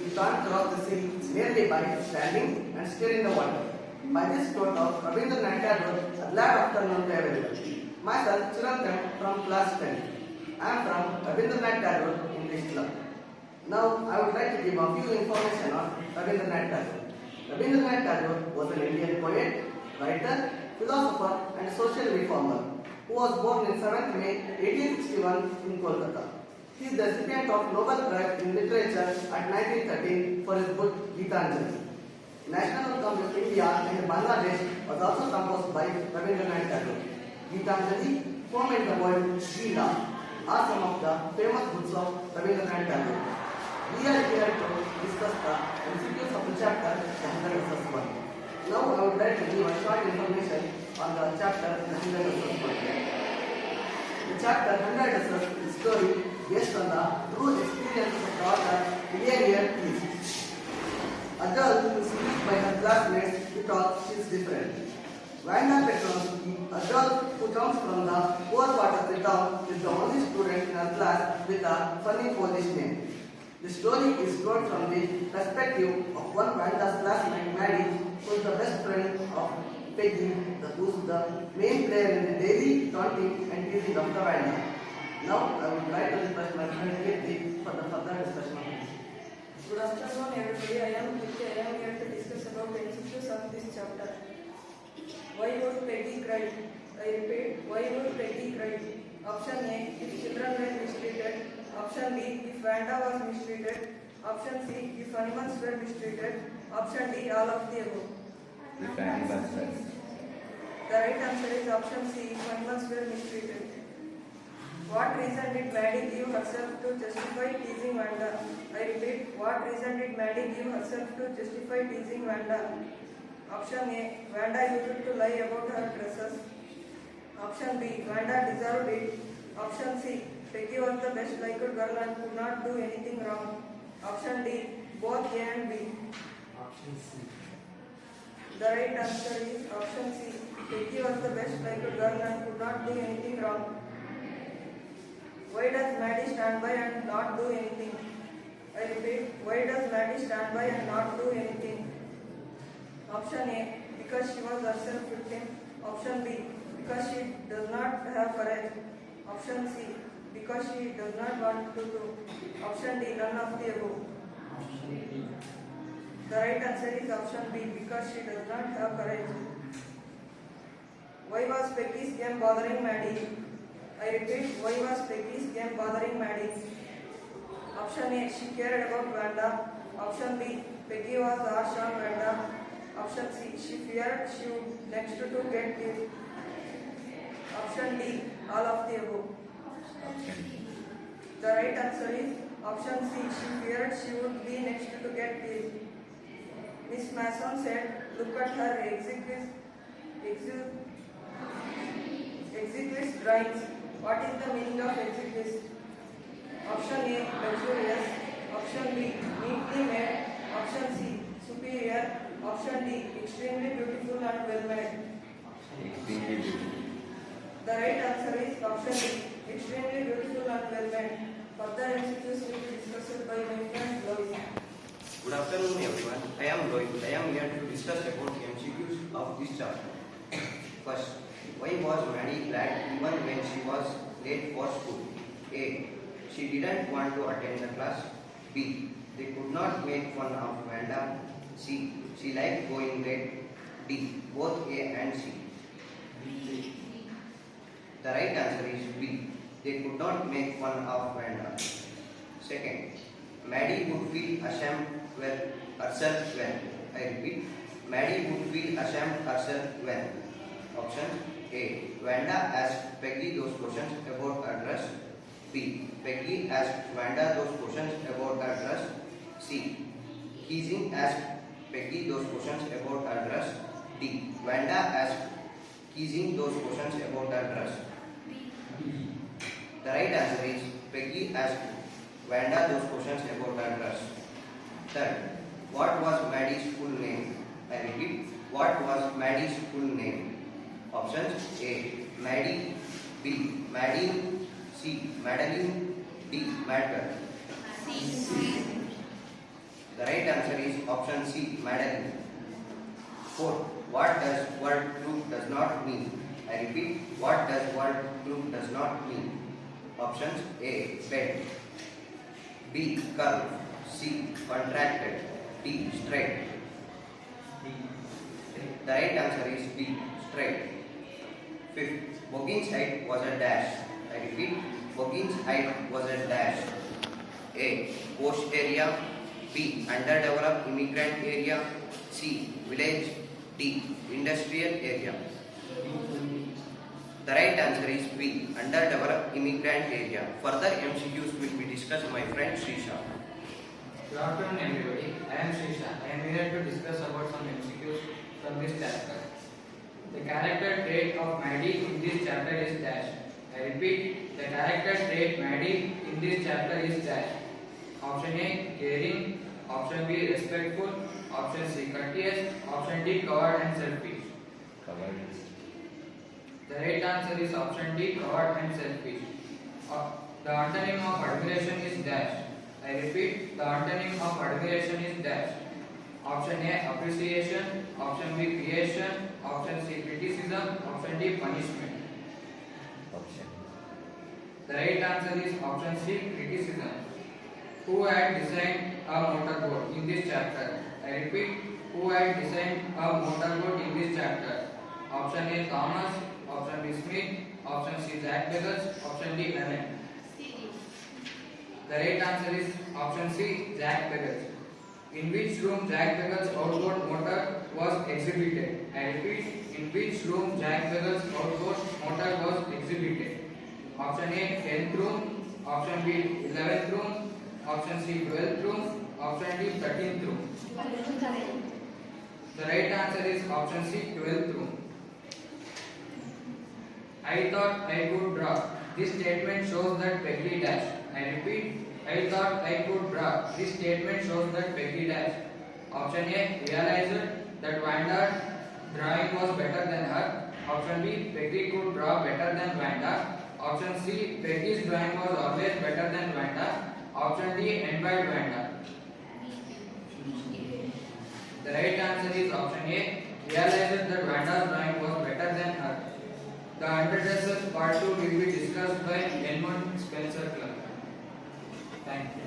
You can't cross the sea merely by standing and stirring the water. By this quote of Rabindranath Tagore, a glad afternoon to everyone. Myself, Chirantan from class 10. I am from Rabindranath Tagore English Club. Now, I would like to give a few information on Rabindranath Tagore. Rabindranath Tagore was an Indian poet, writer, philosopher and social reformer who was born in 7th May 1861 in Kolkata. He is the recipient of Nobel Prize in Literature at 1913 for his book Gitanjali. National Anthem of India and Bangladesh was also composed by Rabindranath Tagore. Gitanjali, Poem in the World, Gita are some of the famous books of Rabindranath Tagore. We are here to discuss the MCQs of the chapter The Hundred Verses 1. Now I would like to give a short information on the chapter The Hundred Verses 1. The chapter 100 Verses is a story based on the true experience of the author William Peace. A girl who is teased by her classmates because she is different. Wanda Petrovsky, a girl who comes from the poor part of the town, is the only student in her class with a funny Polish name. The story is told from the perspective of one Wanda's classmate Maddie, who is the best friend of Peggy, who is the main player in the daily taunting and teasing of the Wanda. Now I would like to request my friend Kirti for the further discussion of this. Good afternoon everybody, I am Kirti. I am here to discuss about the MCQs of this chapter. Why would Peggy cry? I repeat, why would Peggy cry? Option A, if children were mistreated. Option B, if Wanda was mistreated. Option C, if animals were mistreated. Option D, all of the above. If animals were. The right answer is option C, if animals were mistreated. What reason did Maddie give herself to justify teasing Wanda? I repeat, what reason did Maddie give herself to justify teasing Wanda? Option A, Wanda used to lie about her dresses. Option B, Wanda deserved it. Option C, Peggy was the best liked girl and could not do anything wrong. Option D, both A and B. Option C. The right answer is option C, Peggy was the best liked girl and could not do anything wrong. Why does Maddie stand by and not do anything? I repeat, why does Maddie stand by and not do anything? Option A, because she was herself victim. Option B, because she does not have courage. Option C, because she does not want to do. Option D, none of the above. The right answer is option B, because she does not have courage. Why was Peggy's game bothering Maddie? I repeat, why was Peggy's game bothering Maddie? Option A, she cared about Wanda. Option B, Peggy was harsh on Wanda. Option C, she feared she would next to get killed. Option D, all of the above. The right answer is option C, she feared she would be next to get killed. Miss Mason said, look at her exiguous drawings. What is the meaning of exiguous? Option A, luxurious. Option B, neatly made. Option C, superior. Option D, extremely beautiful and well made. Extremely beautiful. The right answer is option D, extremely beautiful and well made. Further MCQs will be discussed by my friend Lois. Good afternoon everyone, I am Rohit. I am here to discuss about the MCQs of this chapter. First, why was Maddie glad even when she was late for school? A, she didn't want to attend the class. B, they could not make fun of Wanda. C, she liked going late. D, both A and C. The right answer is B, they could not make fun of Wanda. Second, Maddie would feel ashamed herself when. I repeat, Maddie would feel ashamed herself when. Option A, Wanda asked Peggy those questions about her dress. B, Peggy asked Wanda those questions about her dress. C, Keezing asked Peggy those questions about her dress. D, Wanda asked Keezing those questions about her dress. The right answer is Peggy asked Wanda those questions about her dress. Third, what was Maddie's full name? I repeat, what was Maddie's full name? Options A, Maddie. B, Maddie. C, Madeline. D, Madgar. The right answer is option C, Madeline. 4. What does word group does not mean? I repeat, what does word group does not mean? Options: A, bent, B, curved, C, contracted, D, straight. The right answer is B, straight. 5th, Bogin's height was a dash. I repeat, Bogin's height was a dash. A, coast area, B, underdeveloped immigrant area, C, village, D, industrial area. The right answer is B, underdeveloped immigrant area. Further MCQs will be discussed by my friend Srisha. Good afternoon everybody, I am Srisha. I am here to discuss about some MCQs from this chapter. The character trait of Maddie in this chapter is dash. I repeat, the character trait Maddie in this chapter is dash. Option A, caring. Option B, respectful. Option C, courteous. Option D, coward and selfish. Covered. The right answer is option D, coward and selfish. The antonym of admiration is dash. I repeat, the antonym of admiration is dash. Option A, appreciation. Option B, creation. Option C, criticism. Option D, punishment. Option. The right answer is option C, criticism. Who had designed a motorboat in this chapter? I repeat, who had designed a motorboat in this chapter? Option A, Thomas. Option B, Smith. Option C, Jack Beggars. Option D, Allen. The right answer is option C, Jack Beggars. In which room Jack Beggars' outboard motor was exhibited? I repeat, in which room Jack Beggars' outboard motor was exhibited? Option A, 10th room. Option B, 11th room. Option C, 12th room. Option D, 13th room. The right answer is option C, 12th room. I thought I could draw. This statement shows that Peggy dash. I repeat, I thought I could draw. This statement shows that Peggy dash. Option A, realized that Vanda's drawing was better than her. Option B, Peggy could draw better than Vanda. Option C, Peggy's drawing was always better than Vanda. Option D, envied Vanda. The right answer is option A, realized that Vanda's drawing was better than her. The underdresses part 2 will be discussed by Edmund Spencer Clark. Thank you.